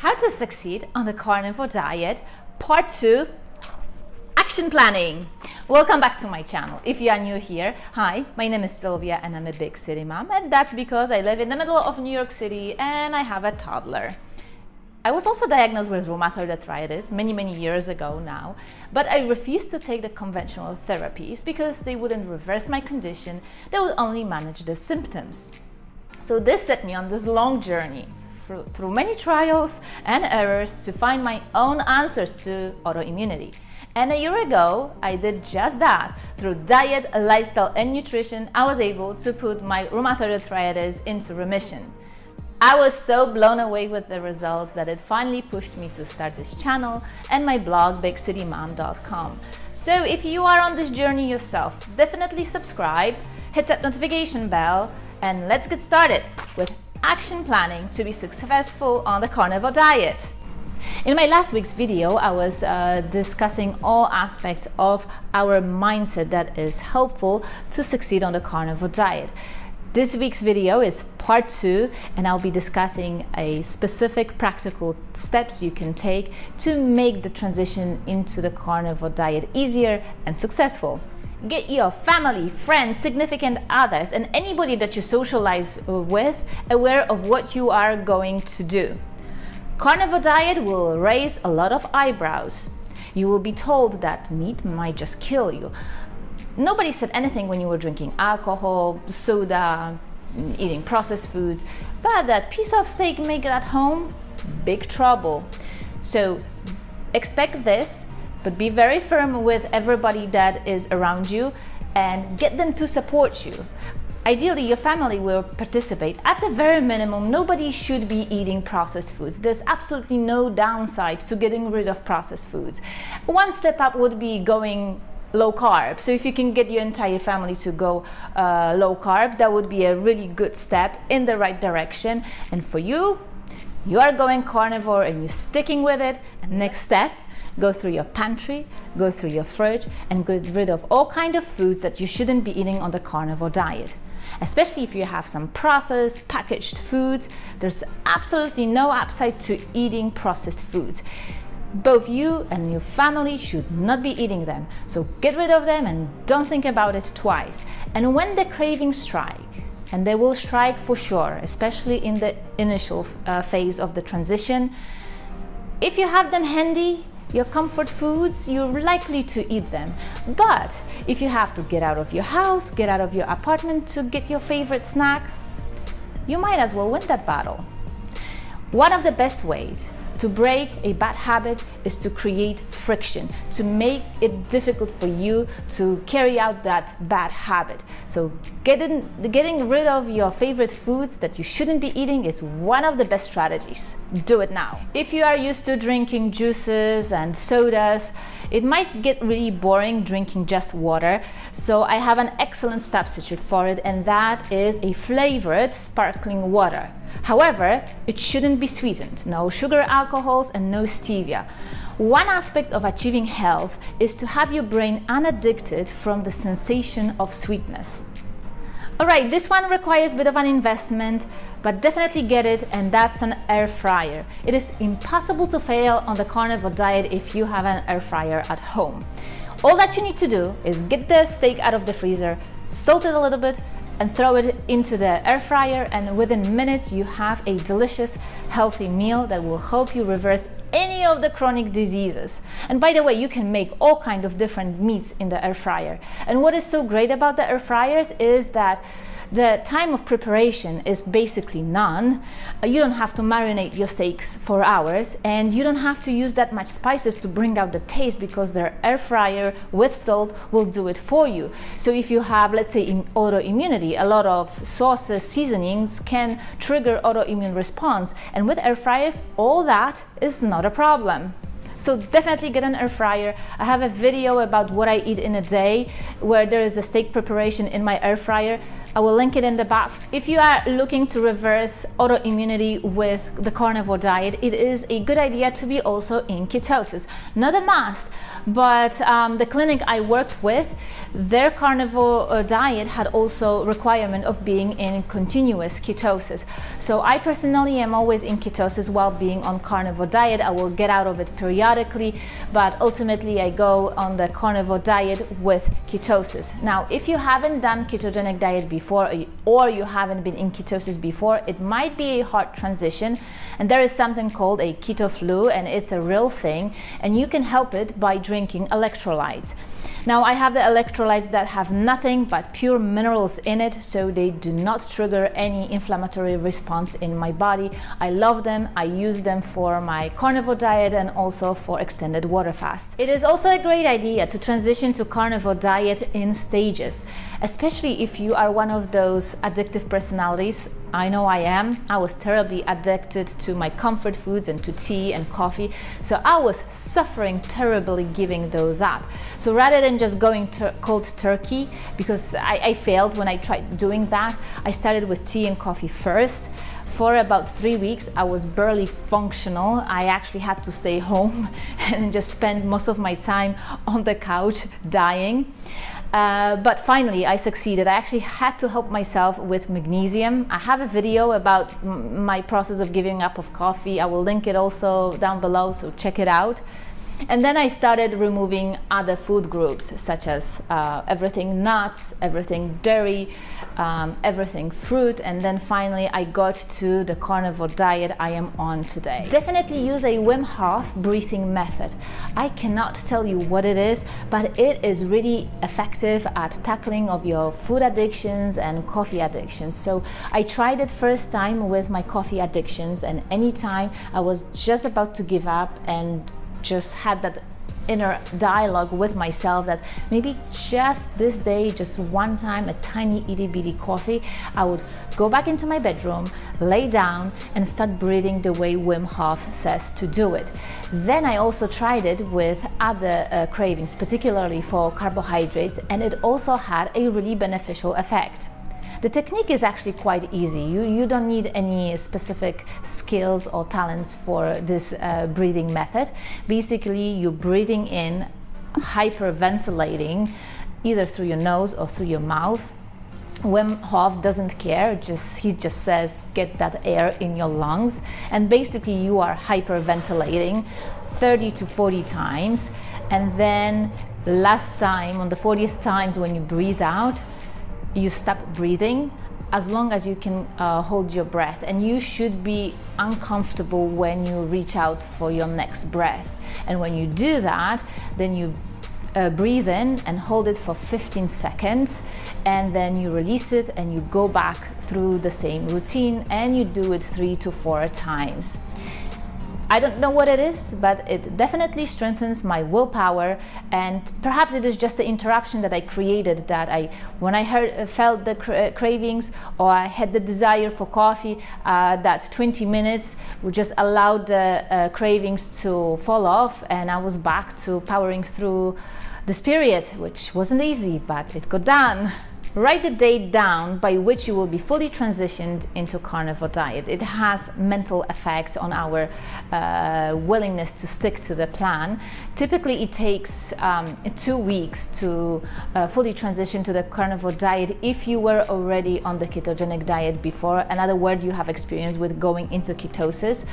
How to succeed on the carnivore diet, part 2, action planning. Welcome back to my channel. If you are new here, hi, my name is Sylvia and I'm a big city mom, and that's because I live in the middle of New York City and I have a toddler. I was also diagnosed with rheumatoid arthritis many years ago now, but I refused to take the conventional therapies because they wouldn't reverse my condition, they would only manage the symptoms. So this set me on this long journey through many trials and errors to find my own answers to autoimmunity. And a year ago, I did just that. Through diet, lifestyle, and nutrition, I was able to put my rheumatoid arthritis into remission. I was so blown away with the results that it finally pushed me to start this channel and my blog, bigcitymom.com. So if you are on this journey yourself, definitely subscribe, hit that notification bell, and let's get started with action planning to be successful on the carnivore diet. In my last week's video, I was discussing all aspects of our mindset that is helpful to succeed on the carnivore diet. This week's video is part 2, and I'll be discussing a specific practical steps you can take to make the transition into the carnivore diet easier and successful. Get your family, friends, significant others, and anybody that you socialize with aware of what you are going to do. Carnivore diet will raise a lot of eyebrows. You will be told that meat might just kill you. Nobody said anything when you were drinking alcohol, soda, eating processed foods, but that piece of steak made at home, big trouble. So expect this, but be very firm with everybody that is around you and get them to support you. Ideally, your family will participate. At the very minimum, nobody should be eating processed foods. There's absolutely no downside to getting rid of processed foods. One step up would be going low carb. So if you can get your entire family to go low carb, that would be a really good step in the right direction. And for you, you are going carnivore and you're sticking with it. And next step, go through your pantry, go through your fridge, and get rid of all kinds of foods that you shouldn't be eating on the carnivore diet. Especially if you have some processed, packaged foods, there's absolutely no upside to eating processed foods. Both you and your family should not be eating them, so get rid of them and don't think about it twice. And when the cravings strike, and they will strike for sure, especially in the initial phase of the transition, if you have them handy, your comfort foods, you're likely to eat them. But if you have to get out of your house, get out of your apartment to get your favorite snack, you might as well win that battle. One of the best ways to break a bad habit is to create friction, to make it difficult for you to carry out that bad habit. So getting rid of your favorite foods that you shouldn't be eating is one of the best strategies. Do it now. If you are used to drinking juices and sodas, it might get really boring drinking just water. So I have an excellent substitute for it, and that is a flavored sparkling water. However, it shouldn't be sweetened, no sugar alcohols and no stevia. One aspect of achieving health is to have your brain unaddicted from the sensation of sweetness. Alright, this one requires a bit of an investment, but definitely get it, and that's an air fryer. It is impossible to fail on the carnivore diet if you have an air fryer at home. All that you need to do is get the steak out of the freezer, salt it a little bit, and throw it into the air fryer, and within minutes you have a delicious, healthy meal that will help you reverse any of the chronic diseases. And by the way, you can make all kinds of different meats in the air fryer. And what is so great about the air fryers is that the time of preparation is basically none. You don't have to marinate your steaks for hours, and you don't have to use that much spices to bring out the taste, because their air fryer with salt will do it for you. So if you have, let's say, in autoimmunity, a lot of sauces, seasonings can trigger autoimmune response, and with air fryers, all that is not a problem. So definitely get an air fryer. I have a video about what I eat in a day where there is a steak preparation in my air fryer. I will link it in the box. If you are looking to reverse autoimmunity with the carnivore diet, it is a good idea to be also in ketosis. Not a must, but the clinic I worked with, their carnivore diet had also requirement of being in continuous ketosis. So I personally am always in ketosis while being on carnivore diet. I will get out of it periodically, but ultimately I go on the carnivore diet with ketosis. Now, if you haven't done ketogenic diet before, or you haven't been in ketosis before, it might be a hard transition, and there is something called a keto flu, and it's a real thing, and you can help it by drinking electrolytes. Now, I have the electrolytes that have nothing but pure minerals in it, so they do not trigger any inflammatory response in my body. I love them. I use them for my carnivore diet and also for extended water fasts. It is also a great idea to transition to carnivore diet in stages, especially if you are one of those addictive personalities. I know I am. I was terribly addicted to my comfort foods and to tea and coffee, so I was suffering terribly giving those up. So rather than just going cold turkey, because I failed when I tried doing that, I started with tea and coffee first. For about 3 weeks, I was barely functional. I actually had to stay home and just spend most of my time on the couch dying. But finally I succeeded. I actually had to help myself with magnesium. I have a video about my process of giving up of coffee. I will link it also down below, so check it out. And then I started removing other food groups, such as everything nuts, everything dairy, everything fruit, and then finally I got to the carnivore diet I am on today. Definitely use a Wim Hof breathing method. I cannot tell you what it is, but it is really effective at tackling of your food addictions and coffee addictions. So I tried it first time with my coffee addictions, and anytime I was just about to give up and just had that inner dialogue with myself that maybe just this day, just one time, a tiny itty bitty coffee, I would go back into my bedroom, lay down and start breathing the way Wim Hof says to do it. Then I also tried it with other cravings, particularly for carbohydrates, and it also had a really beneficial effect. The technique is actually quite easy. You don't need any specific skills or talents for this breathing method. Basically, you're breathing in, hyperventilating, either through your nose or through your mouth. Wim Hof doesn't care, he just says get that air in your lungs, and basically you are hyperventilating 30 to 40 times, and then last time, on the 40th times when you breathe out, you stop breathing as long as you can hold your breath, and you should be uncomfortable when you reach out for your next breath. And when you do that, then you breathe in and hold it for 15 seconds, and then you release it and you go back through the same routine, and you do it 3 to 4 times. I don't know what it is, but it definitely strengthens my willpower, and perhaps it is just the interruption that I created, that when I felt the cravings, or I had the desire for coffee, that 20 minutes would just allow the cravings to fall off, and I was back to powering through this period, which wasn't easy, but it got done. Write the date down by which you will be fully transitioned into carnivore diet. It has mental effects on our willingness to stick to the plan. Typically, it takes 2 weeks to fully transition to the carnivore diet if you were already on the ketogenic diet before. In other words, you have experience with going into ketosis.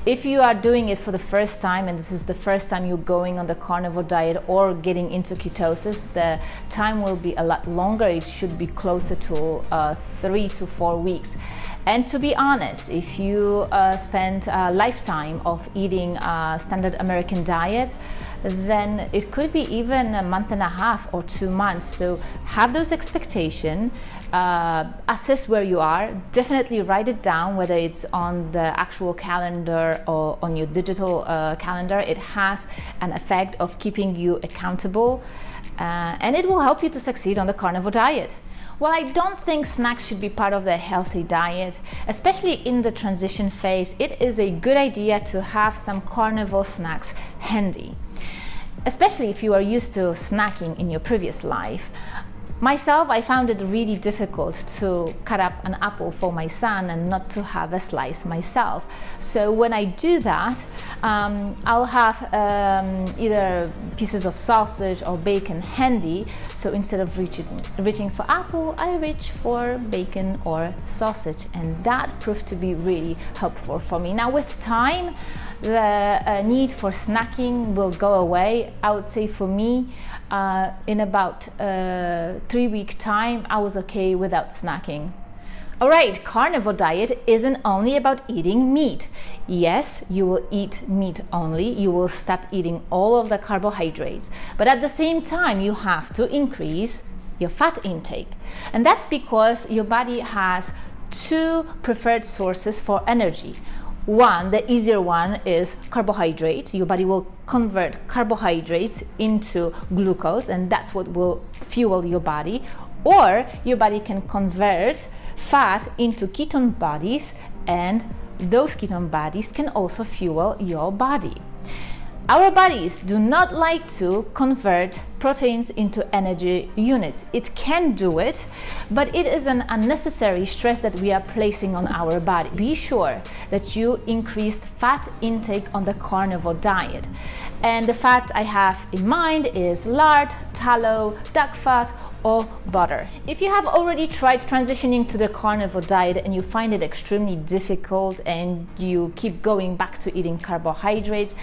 If you are doing it for the first time, and this is the first time you're going on the carnivore diet or getting into ketosis, the time will be a lot longer. It should be closer to 3 to 4 weeks. And to be honest, if you spend a lifetime of eating a standard American diet, then it could be even a month and a half or 2 months. So have those expectations, assess where you are, definitely write it down, whether it's on the actual calendar or on your digital calendar. It has an effect of keeping you accountable, and it will help you to succeed on the carnivore diet. Well, I don't think snacks should be part of the healthy diet, especially in the transition phase. It is a good idea to have some carnivore snacks handy, especially if you are used to snacking in your previous life. Myself, I found it really difficult to cut up an apple for my son and not to have a slice myself. So when I do that, I'll have either pieces of sausage or bacon handy. So instead of reaching for apple, I reach for bacon or sausage, and that proved to be really helpful for me. Now with time, the need for snacking will go away. I would say for me, in about 3-week time, I was okay without snacking. Alright, carnivore diet isn't only about eating meat. Yes, you will eat meat only, you will stop eating all of the carbohydrates, but at the same time you have to increase your fat intake. And that's because your body has two preferred sources for energy. One, the easier one, is carbohydrates. Your body will convert carbohydrates into glucose, and that's what will fuel your body. Or your body can convert fat into ketone bodies, and those ketone bodies can also fuel your body. Our bodies do not like to convert proteins into energy units. It can do it, but it is an unnecessary stress that we are placing on our body. Be sure that you increase fat intake on the carnivore diet. And the fat I have in mind is lard, tallow, duck fat, or butter. If you have already tried transitioning to the carnivore diet and you find it extremely difficult and you keep going back to eating carbohydrates,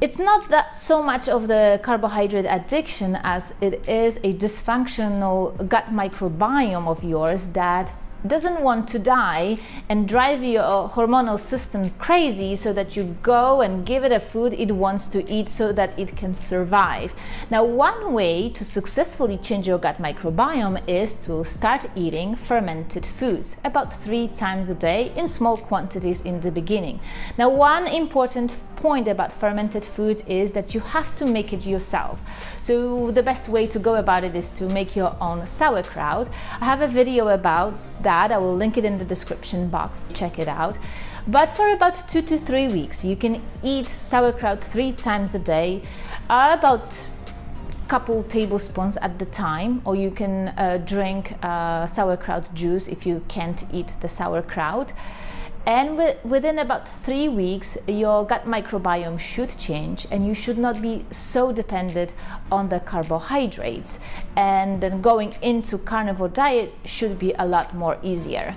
it's not that so much of the carbohydrate addiction as it is a dysfunctional gut microbiome of yours that doesn't want to die and drives your hormonal system crazy so that you go and give it a food it wants to eat so that it can survive. Now, one way to successfully change your gut microbiome is to start eating fermented foods about 3 times a day in small quantities in the beginning. Now, one important point about fermented foods is that you have to make it yourself. So the best way to go about it is to make your own sauerkraut. I have a video about that. I will link it in the description box. Check it out. But for about 2 to 3 weeks, you can eat sauerkraut 3 times a day, about couple tablespoons at the time, or you can drink sauerkraut juice if you can't eat the sauerkraut. And within about 3 weeks, your gut microbiome should change and you should not be so dependent on the carbohydrates. And then going into carnivore diet should be a lot more easier.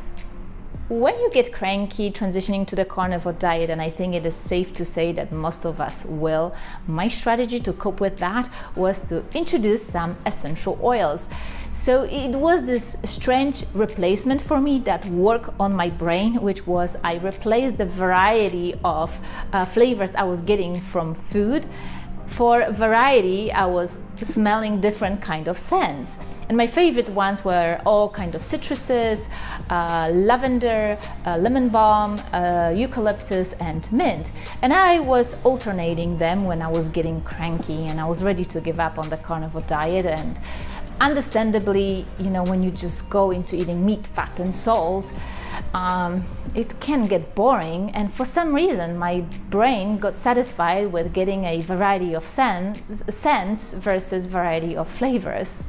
When you get cranky transitioning to the carnivore diet, and I think it is safe to say that most of us will, my strategy to cope with that was to introduce some essential oils. So it was this strange replacement for me that worked on my brain, which was I replaced the variety of flavors I was getting from food. For variety, I was smelling different kind of scents. And my favorite ones were all kind of citruses, lavender, lemon balm, eucalyptus, and mint. And I was alternating them when I was getting cranky and I was ready to give up on the carnivore diet. And understandably, you know, when you just go into eating meat, fat, and salt, it can get boring, and for some reason my brain got satisfied with getting a variety of scents versus variety of flavors.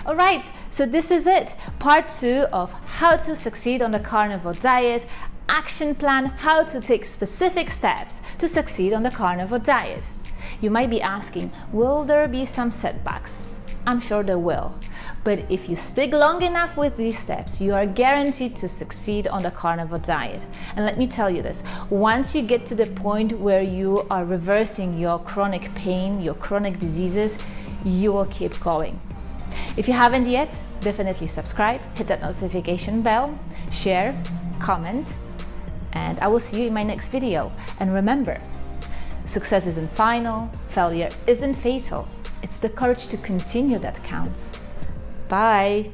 Alright, so this is it, part 2 of how to succeed on the carnivore diet, action plan, how to take specific steps to succeed on the carnivore diet. You might be asking, will there be some setbacks? I'm sure there will. But if you stick long enough with these steps, you are guaranteed to succeed on the carnivore diet. And let me tell you this, once you get to the point where you are reversing your chronic pain, your chronic diseases, you will keep going. If you haven't yet, definitely subscribe, hit that notification bell, share, comment, and I will see you in my next video. And remember, success isn't final, failure isn't fatal. It's the courage to continue that counts. Bye.